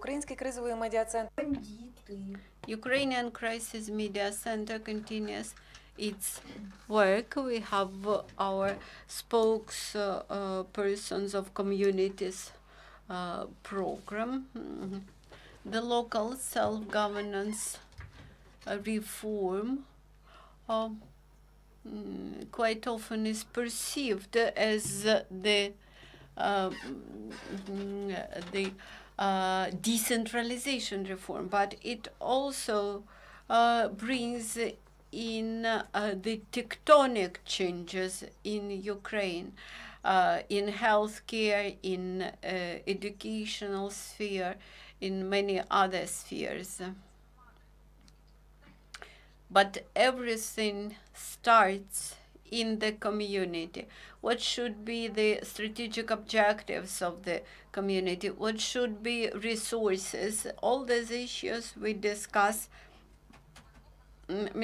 Український кризовий медіа-центр. Ukrainian Crisis Media Center continues its work. We have our spokespersons of communities program. The local self-governance reform quite often is perceived as the decentralization reform, but it also brings in the tectonic changes in Ukraine, in healthcare, in educational sphere, in many other spheres. But everything starts in the community. What should be the strategic objectives of the community? What should be resources? All these issues we discuss.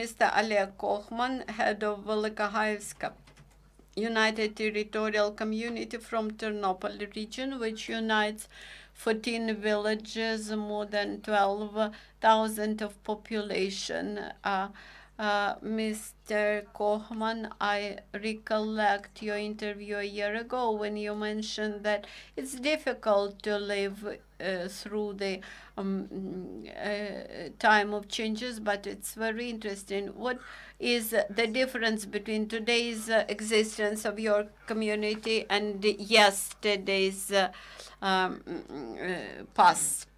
Mr. Oleg Kokhman, head of Velykohaivska United Territorial Community from Ternopil region, which unites 14 villages, more than 12,000 of population. Mr. Kokhman, I recollect your interview a year ago when you mentioned that it's difficult to live through the time of changes, but it's very interesting. What is the difference between today's existence of your community and yesterday's past?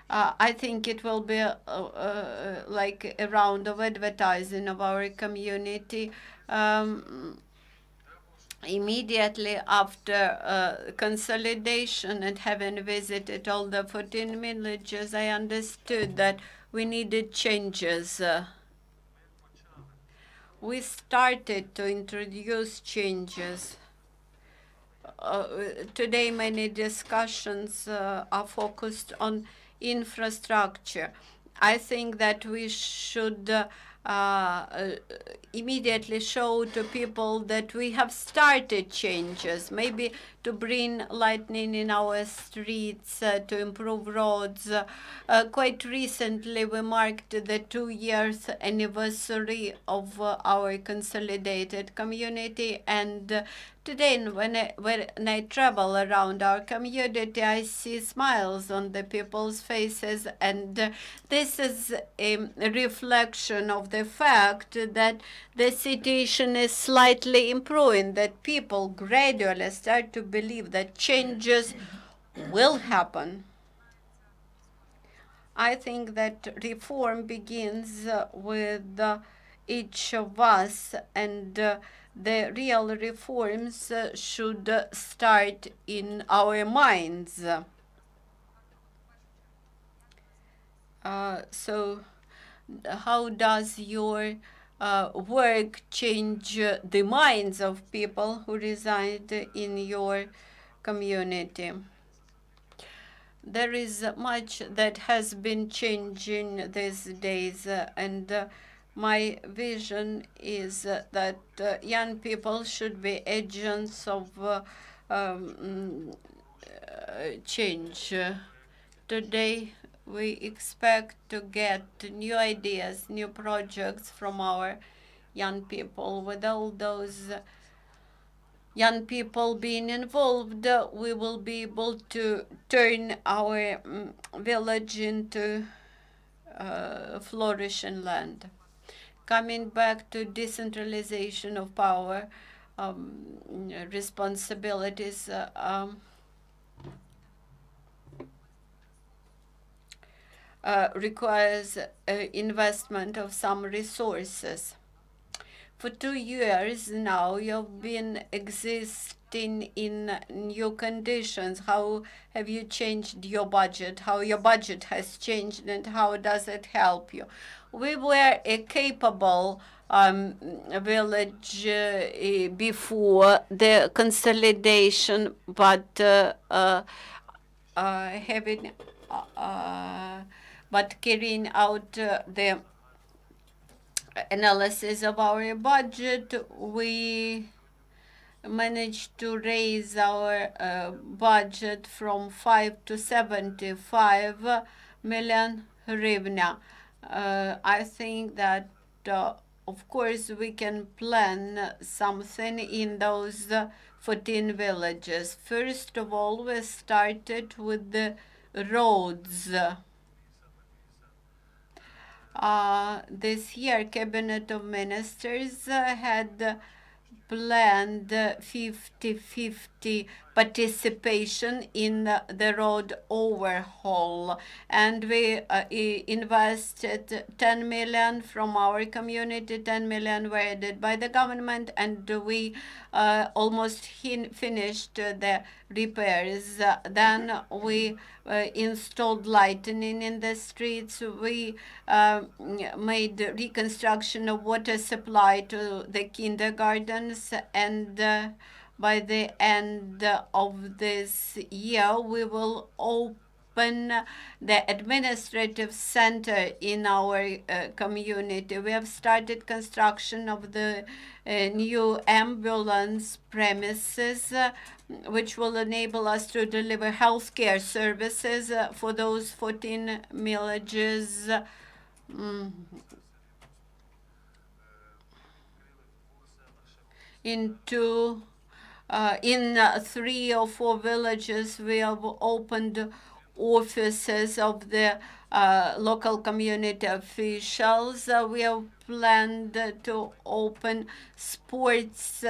I think it will be like a round of advertising of our community. Immediately after consolidation and having visited all the 14 villages, I understood that we needed changes. We started to introduce changes. Today, many discussions are focused on infrastructure. I think that we should immediately show to people that we have started changes, maybe to bring lightning in our streets, to improve roads. Quite recently, we marked the 2 years anniversary of our consolidated community, and today, when I travel around our community, I see smiles on the people's faces, and this is a reflection of the fact that the situation is slightly improving, that people gradually start to believe that changes will happen. I think that reform begins with each of us, and the real reforms should start in our minds. So how does your work change the minds of people who reside in your community? There is much that has been changing these days, and my vision is that young people should be agents of change. Today, we expect to get new ideas, new projects from our young people. With all those young people being involved, we will be able to turn our village into flourishing land. Coming back to decentralization of power, responsibilities, requires investment of some resources. For 2 years now, you've been existing in new conditions. How have you changed your budget? How your budget has changed, and how does it help you? We were a capable village before the consolidation, but carrying out the analysis of our budget, we managed to raise our budget from 5 to 75 million hryvnia. I think that, of course, we can plan something in those 14 villages. First of all, we started with the roads. This year, Cabinet of Ministers had planned 50-50 participation in the road overhaul, and we invested 10 million from our community. 10 million were added by the government, and we almost finished the repairs. Then we installed lighting in the streets. We made reconstruction of water supply to the kindergartens, and by the end of this year, we will open the administrative center in our community. We have started construction of the new ambulance premises, which will enable us to deliver healthcare services for those 14 villages. In 3 or 4 villages, we have opened offices of the local community officials. We have planned to open sports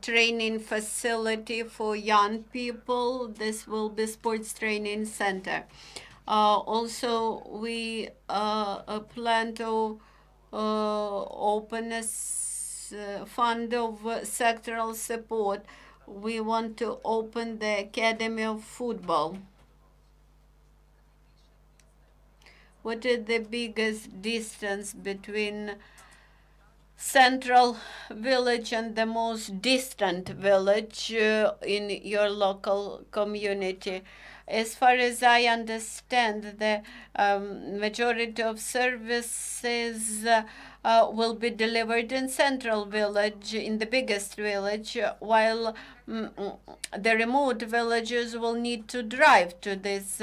training facility for young people. This will be sports training center. Also, we plan to open a fund of sectoral support. We want to open the Academy of Football. What is the biggest distance between central village and the most distant village in your local community? As far as I understand, the majority of services will be delivered in central village, in the biggest village, while the remote villages will need to drive to this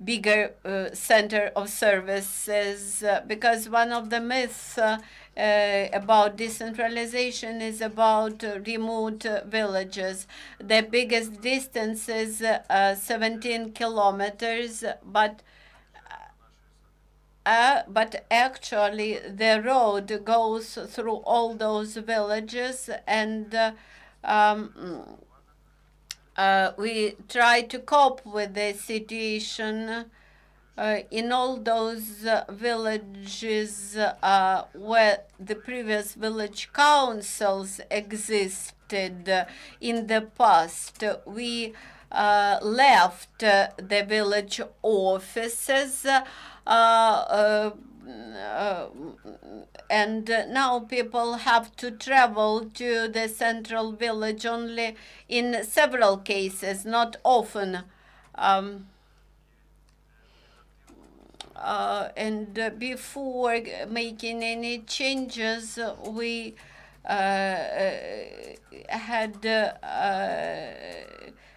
bigger center of services, because one of the myths about decentralization is about remote villages. The biggest distance is 17 kilometers, but actually the road goes through all those villages, and we try to cope with the situation in all those villages where the previous village councils existed in the past. We left the village offices, and now people have to travel to the central village only in several cases, not often. And before making any changes, we had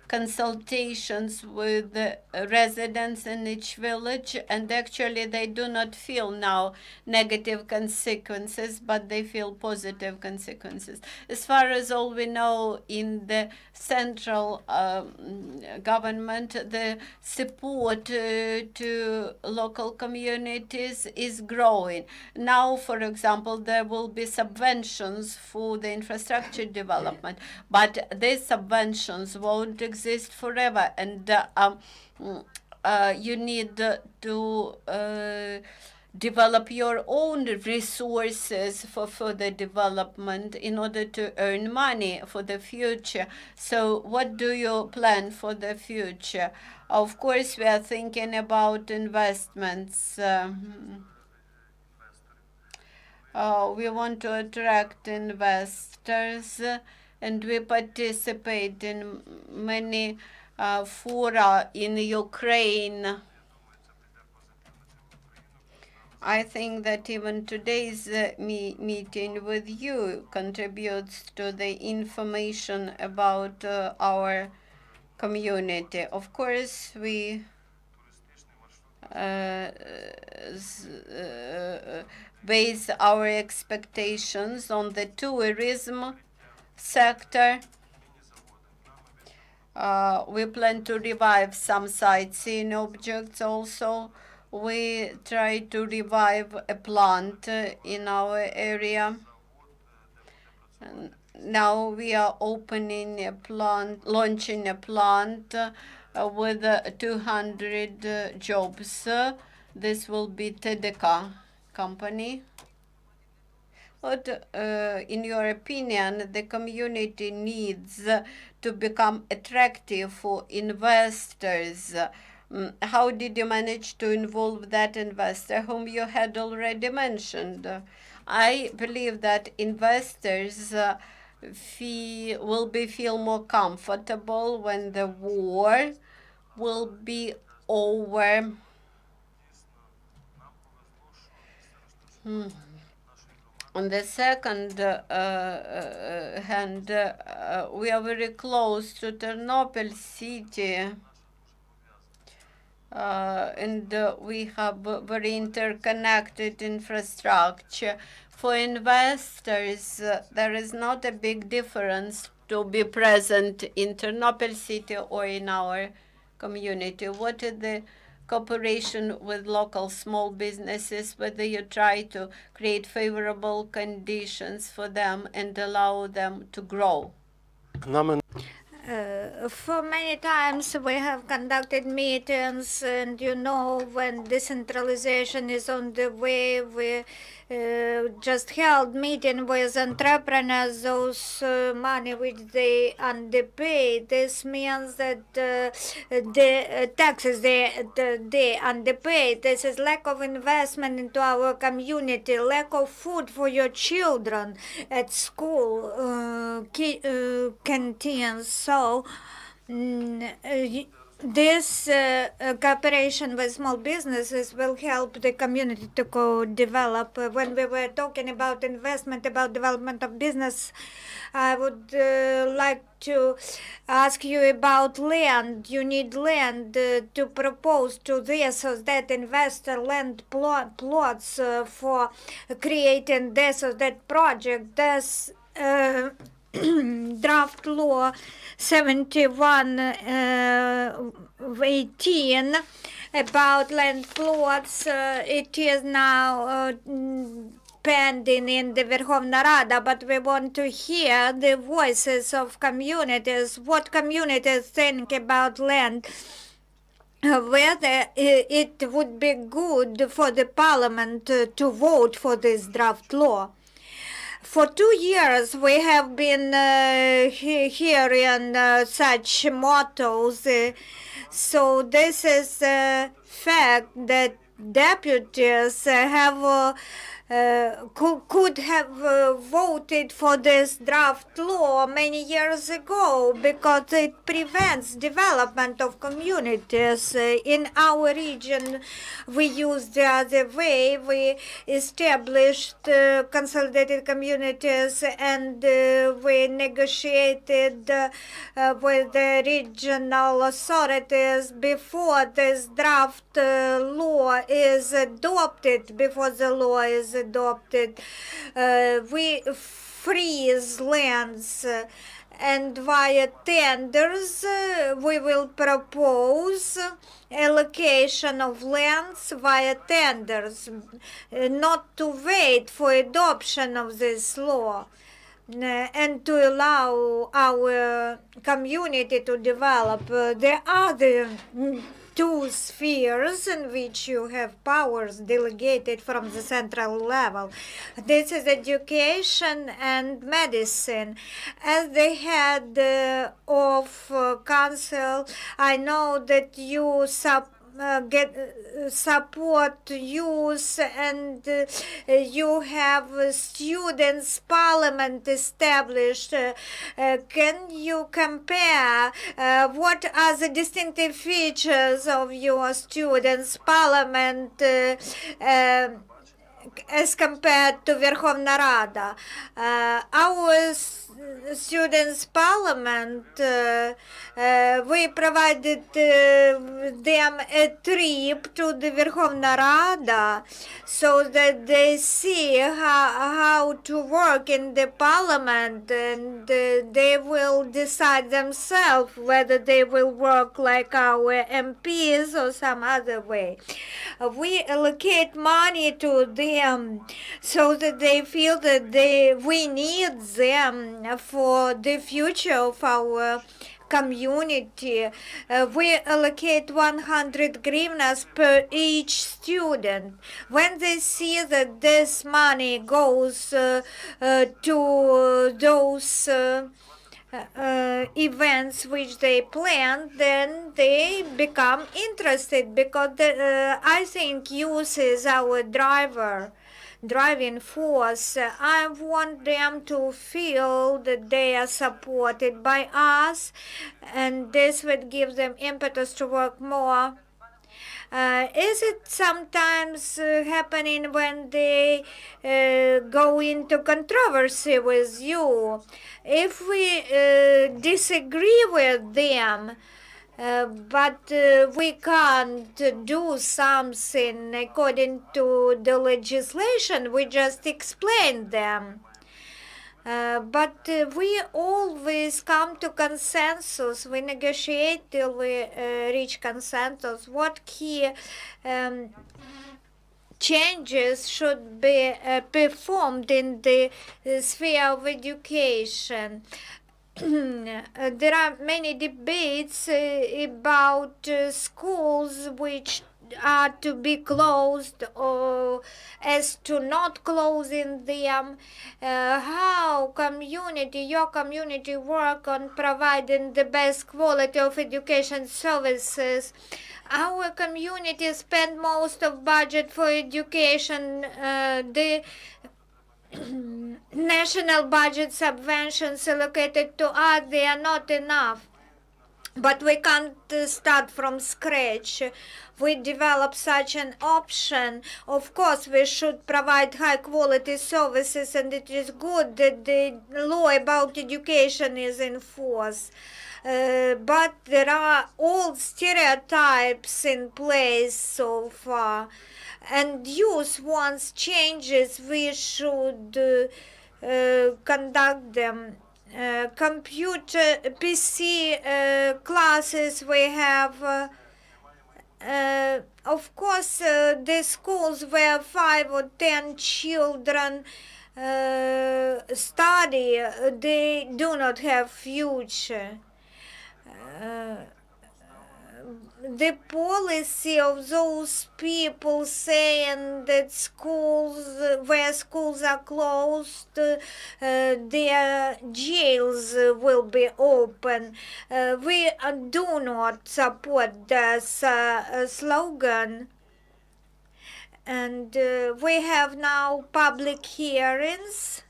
consultations with the residents in each village, and actually they do not feel now negative consequences, but they feel positive consequences. As far as all we know, in the central government, the support to local communities is growing. Now, for example, there will be subventions for the infrastructure development, but these subventions won't exist forever, and you need to develop your own resources for further development in order to earn money for the future. So what do you plan for the future? Of course, we are thinking about investments. We want to attract investors, and we participate in many fora in Ukraine. I think that even today's meeting with you contributes to the information about our community. Of course, we base our expectations on the tourism sector. We plan to revive some sightseeing objects also. We try to revive a plant in our area. And now we are opening a plant, launching a plant with 200 jobs. This will be TDK company. What, in your opinion, the community needs to become attractive for investors? How did you manage to involve that investor whom you had already mentioned? I believe that investors will feel more comfortable when the war will be over. On the second hand, we are very close to Ternopil city, and we have very interconnected infrastructure. For investors, there is not a big difference to be present in Ternopil city or in our community. What is the cooperation with local small businesses, whether you try to create favorable conditions for them and allow them to grow? For many times we have conducted meetings, and when decentralization is on the way, we just held meeting with entrepreneurs. Those money which they underpay, this means that the taxes they underpay. This is lack of investment into our community, lack of food for your children at school, canteens. So this cooperation with small businesses will help the community to co-develop. When we were talking about investment, about development of business, I would like to ask you about land. You need land to propose to this, so that investor land plots for creating this or that project. This draft law 71/18 about land plots, it is now pending in the Verkhovna Rada, but we want to hear the voices of communities, what communities think about land, whether it would be good for the parliament to vote for this draft law. For 2 years, we have been hearing such mottos. So this is a fact that deputies have could have voted for this draft law many years ago, because it prevents development of communities. In our region, we used the other way. We established consolidated communities, and we negotiated with the regional authorities before this draft law is adopted. Before the law is adopted, we freeze lands, and via tenders we will propose allocation of lands via tenders, not to wait for adoption of this law, and to allow our community to develop. There are the two spheres in which you have powers delegated from the central level. This is education and medicine. As the head of council, I know that you support youth, and you have students parliament established. Can you compare what are the distinctive features of your students parliament as compared to Verkhovna Rada. Our students' parliament, we provided them a trip to the Verkhovna Rada so that they see how to work in the parliament, and they will decide themselves whether they will work like our MPs or some other way. We allocate money to them so that they feel that we need them for the future of our community. We allocate 100 hryvnias per each student. When they see that this money goes to those events which they plan, then they become interested, because I think youth is our driving force. I want them to feel that they are supported by us, and this would give them impetus to work more. Is it sometimes happening when they go into controversy with you? If we disagree with them, but we can't do something according to the legislation, we just explain them. But we always come to consensus. We negotiate till we reach consensus. What key changes should be performed in the sphere of education? There are many debates about schools which are to be closed or as to not closing them. How your community work on providing the best quality of education services? Our community spend most of budget for education. The national budget subventions allocated to us, they are not enough. But we can't start from scratch. We develop such an option. Of course, we should provide high quality services, and it is good that the law about education is in force. But there are old stereotypes in place so far, and youth wants changes. We should conduct them. Computer PC classes we have. Of course, the schools where 5 or 10 children study, they do not have future. The policy of those people saying that schools, where schools are closed, their jails will be open. We do not support this slogan. And we have now public hearings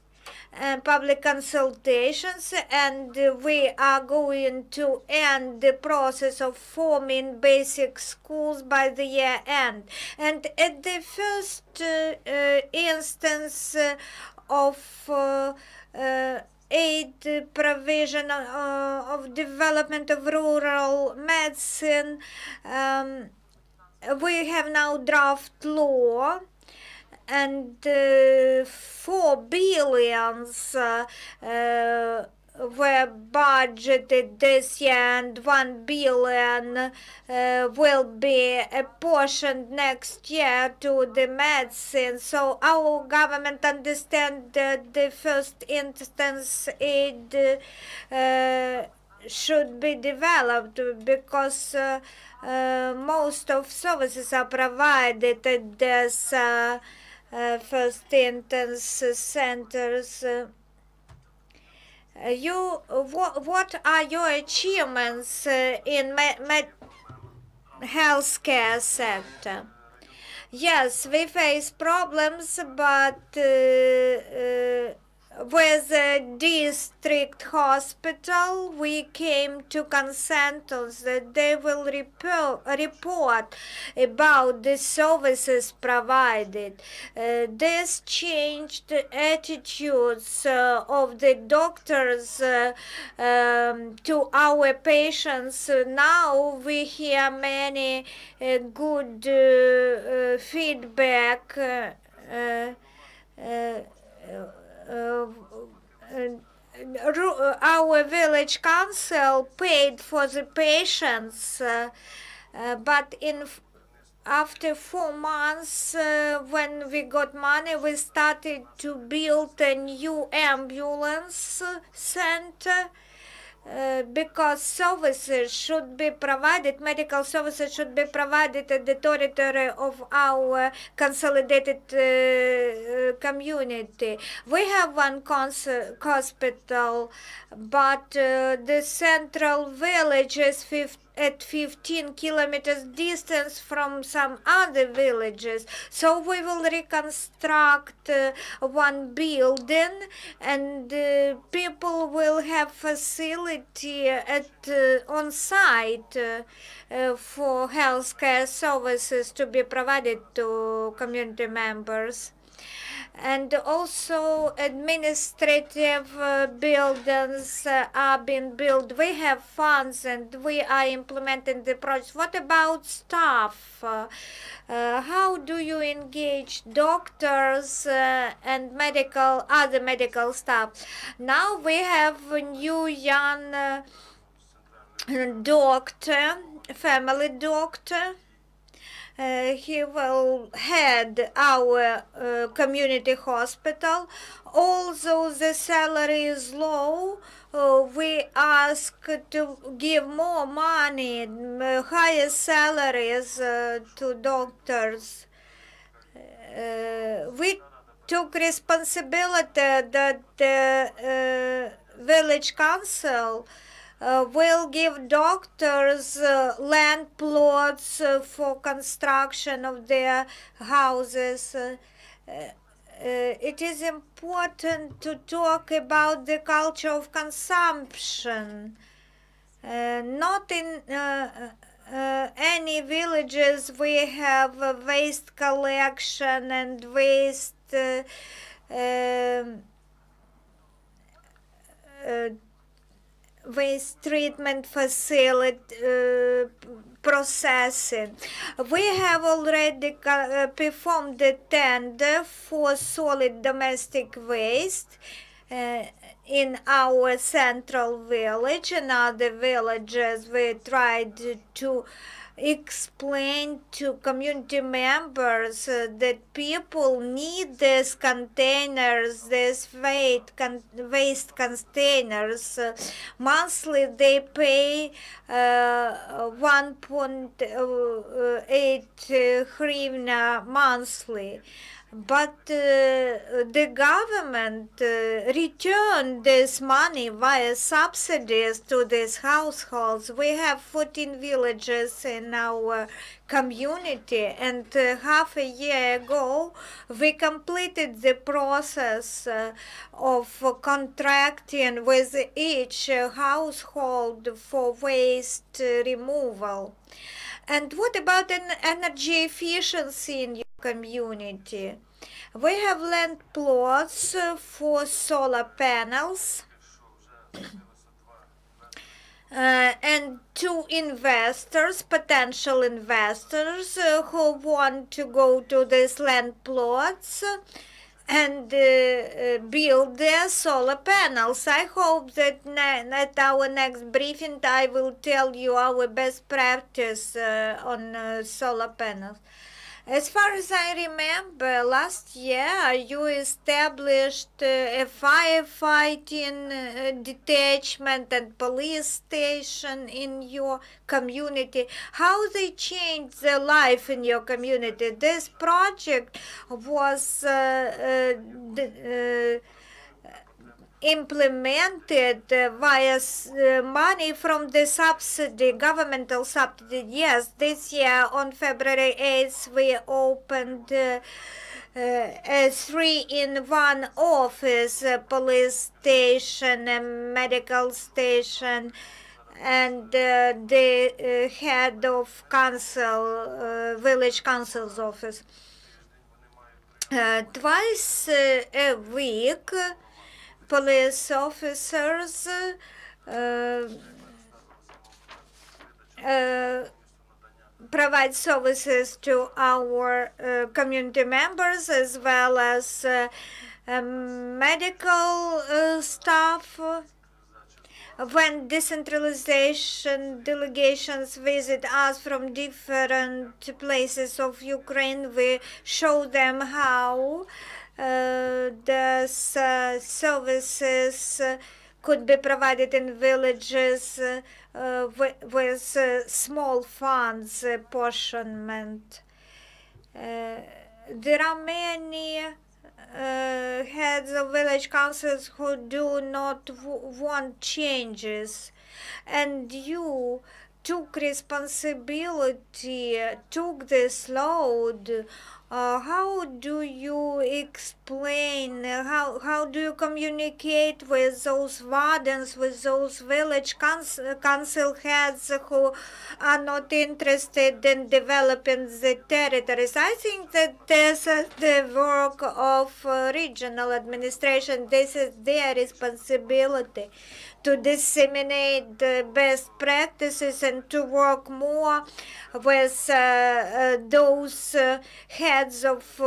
and public consultations, and we are going to end the process of forming basic schools by the year end. And at the first instance of aid provision of development of rural medicine, we have now draft law, and 4 billion were budgeted this year, and 1 billion will be apportioned next year to the medicine. So our government understands that the first instance aid should be developed, because most of services are provided at this first instance centers. What are your achievements in healthcare sector? Yes, we face problems, but with the district hospital, we came to consensus that they will report about the services provided. This changed the attitudes of the doctors to our patients. Now we hear many good feedback. Our village council paid for the patients, but after 4 months, when we got money, we started to build a new ambulance center. Because services should be provided, medical services should be provided at the territory of our consolidated community. We have one hospital, but the central village is at 15 kilometers distance from some other villages. So we will reconstruct one building, and people will have facility on site for healthcare services to be provided to community members. And also administrative buildings are being built. We have funds and we are implementing the project. What about staff? How do you engage doctors and other medical staff? Now we have a new young doctor, family doctor. He will head our community hospital. Although the salary is low, we ask to give more money, higher salaries to doctors. We took responsibility that the village council will give doctors land plots for construction of their houses. It is important to talk about the culture of consumption. Not in any villages we have waste collection and waste waste treatment facility processing. We have already performed the tender for solid domestic waste in our central village and other villages. We tried to explain to community members that people need these containers, these waste containers. Monthly they pay 1.8 hryvnia monthly. But the government returned this money via subsidies to these households. We have 14 villages in our community, and half a year ago we completed the process of contracting with each household for waste removal. And what about energy efficiency in your community? We have land plots for solar panels and two investors, potential investors who want to go to these land plots and build their solar panels. I hope that at our next briefing I will tell you our best practice on solar panels. As far as I remember, last year you established a firefighting detachment and police station in your community. How they changed the life in your community? This project was implemented via money from the subsidy, governmental subsidy. Yes, this year on February 8th we opened 3 in one office, a police station, a medical station, and the head of council, village council's office. Twice a week, police officers provide services to our community members as well as medical staff. When decentralization delegations visit us from different places of Ukraine, we show them how the services could be provided in villages with small funds apportionment. There are many heads of village councils who do not want changes, and you took responsibility, took this load. How do you explain, how do you communicate with those wardens, with those village council heads who are not interested in developing the territories? I think that this is the work of regional administration. This is their responsibility to disseminate the best practices and to work more with those heads of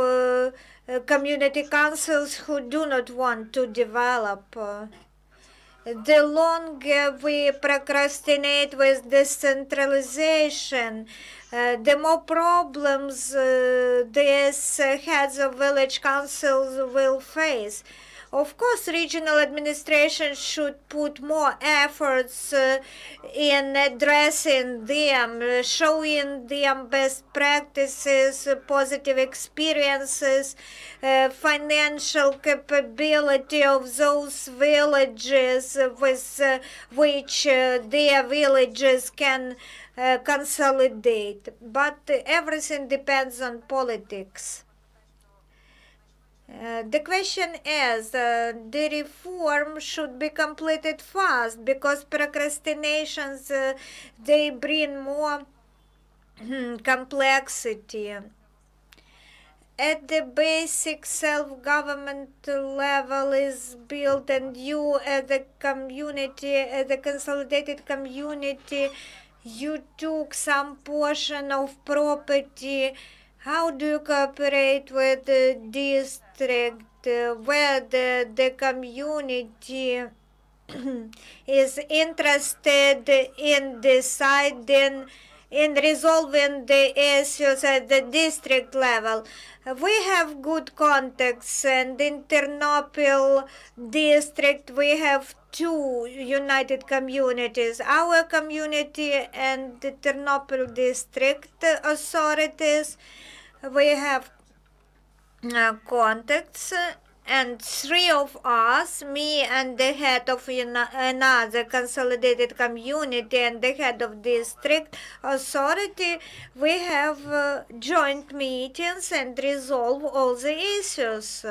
community councils who do not want to develop. The longer we procrastinate with decentralization, the more problems these heads of village councils will face. Of course, regional administration should put more efforts in addressing them, showing them best practices, positive experiences, financial capability of those villages with which their villages can consolidate. But everything depends on politics. The question is, the reform should be completed fast because procrastinations, they bring more complexity. At the basic self-government level is built, and you as a community, as a consolidated community, you took some portion of property. How do you cooperate with the district where the community is interested in deciding, in resolving the issues at the district level? We have good contacts, and in Ternopil district we have two united communities, our community and the Ternopil district authorities. We have contacts, and three of us, me and the head of another consolidated community and the head of district authority, we have joint meetings and resolve all the issues.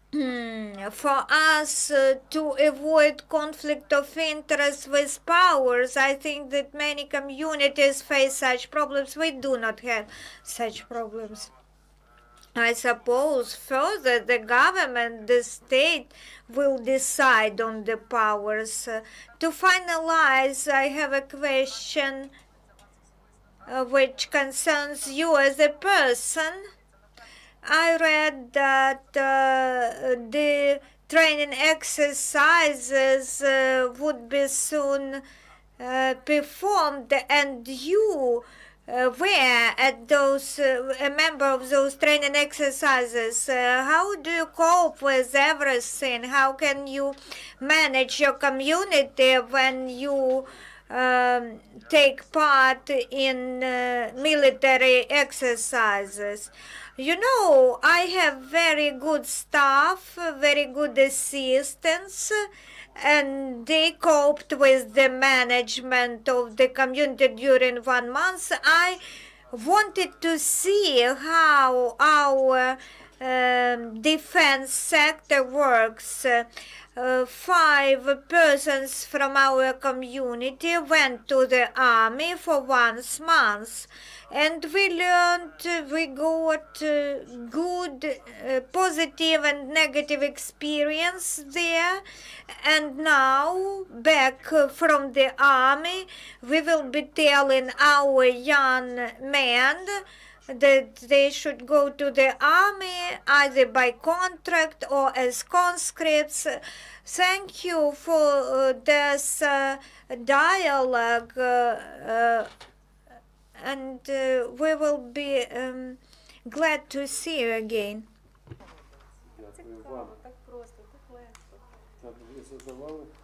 For us to avoid conflict of interest with powers, I think that many communities face such problems. We do not have such problems. I suppose further the government, the state, will decide on the powers. To finalize, I have a question which concerns you as a person. I read that the training exercises would be soon performed, and you were at those a member of those training exercises. How do you cope with everything? How can you manage your community when you take part in military exercises? You know, I have very good staff, very good assistants, and they coped with the management of the community during 1 month. I wanted to see how our defense sector works. 5 persons from our community went to the army for 1 month, and we learned, we got good, positive and negative experience there. And now, back from the army, we will be telling our young men that they should go to the army either by contract or as conscripts. Thank you for this dialogue, and we will be glad to see you again. Дякую вам. Так просто, так легко. Так, ви задавали